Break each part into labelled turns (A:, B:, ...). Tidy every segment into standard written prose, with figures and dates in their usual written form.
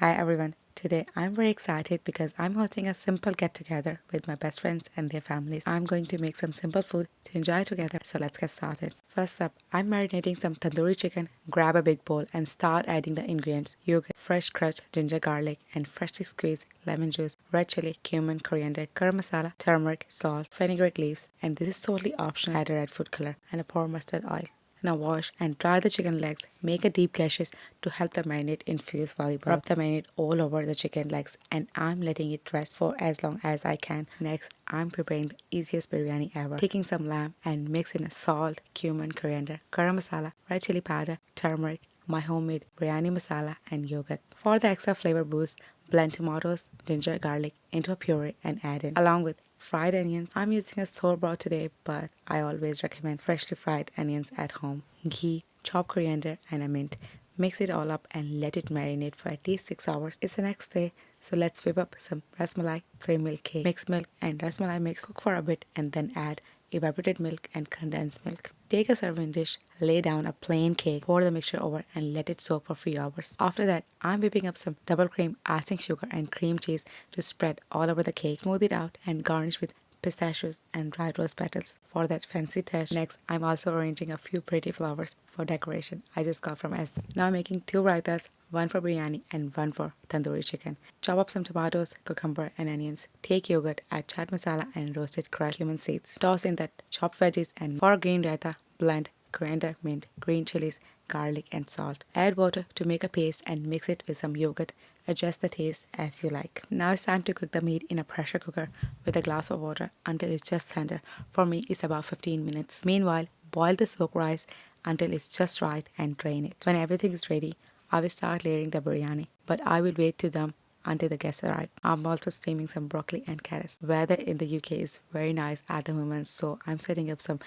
A: Hi everyone. Today I'm very excited because I'm hosting a simple get together with my best friends and their families. I'm going to make some simple food to enjoy together. So let's get started. First up, I'm marinating some tandoori chicken. Grab a big bowl and start adding the ingredients: yogurt, fresh crushed ginger garlic, and freshly squeezed lemon juice, red chili, cumin, coriander, garam masala, turmeric, salt, fenugreek leaves, and this is totally optional. Add a red food color and a pour mustard oil. Now wash and dry the chicken legs. Make a deep gashes to help the marinade infuse volleyball. Rub the marinade all over the chicken legs and I'm letting it rest for as long as I can. Next, I'm preparing the easiest biryani ever. Taking some lamb and mix in salt, cumin, coriander, garam masala, red chili powder, turmeric, my homemade biryani masala and yogurt. For the extra flavor boost, blend tomatoes, ginger, garlic into a puree and add in along with fried onions. I'm using a store-bought today, but I always recommend freshly fried onions at home. Ghee, chopped coriander and a mint. Mix it all up and let it marinate for at least 6 hours. It's the next day, so let's whip up some ras malai, cream milk cake. Mix milk and ras malai mix. Cook for a bit and then add evaporated milk and condensed milk. Take a serving dish, lay down a plain cake, pour the mixture over and let it soak for a few hours. After that, I'm whipping up some double cream, icing sugar and cream cheese to spread all over the cake. Smooth it out and garnish with pistachios and dried rose petals for that fancy touch. Next, I'm also arranging a few pretty flowers for decoration I just got from S. Now I'm making two raitas, one for biryani and one for tandoori chicken. Chop up some tomatoes, cucumber and onions. Take yogurt, add chaat masala and roasted crushed cumin seeds. Toss in that chopped veggies and for green raita, blend coriander, mint, green chilies, garlic and salt. Add water to make a paste and mix it with some yogurt. Adjust the taste as you like. Now it's time to cook the meat in a pressure cooker with a glass of water until it's just tender. For me, it's about 15 minutes. Meanwhile, boil the soaked rice until it's just right and drain it. When everything is ready, I will start layering the biryani, but I will wait to dum until the guests arrive. I'm also steaming some broccoli and carrots. Weather in the UK is very nice at the moment, so I'm setting up some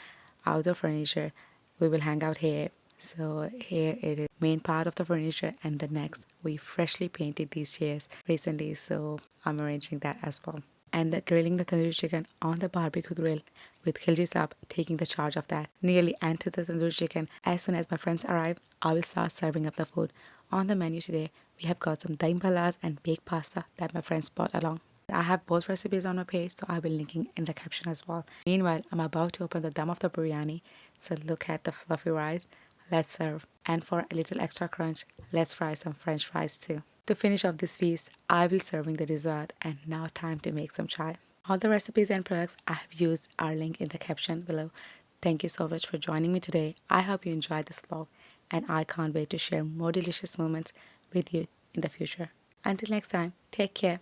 A: outdoor furniture. We will hang out here. So here it is, main part of the furniture, and the next we freshly painted these chairs recently, so I'm arranging that as well. And the grilling the tandoori chicken on the barbecue grill with Khilji Saab taking the charge of that. Nearly enter the tandoori chicken. As soon as my friends arrive, I will start serving up the food. On the menu today, we have got some daim palas and baked pasta that my friends brought along. I have both recipes on my page, so I will linking in the caption as well. Meanwhile, I'm about to open the dum of the biryani, so look at the fluffy rice. Let's serve. And for a little extra crunch, let's fry some french fries too. To finish off this feast, I will serving the dessert and now time to make some chai. All the recipes and products I have used are linked in the caption below. Thank you so much for joining me today. I hope you enjoyed this vlog and I can't wait to share more delicious moments with you in the future. Until next time, take care.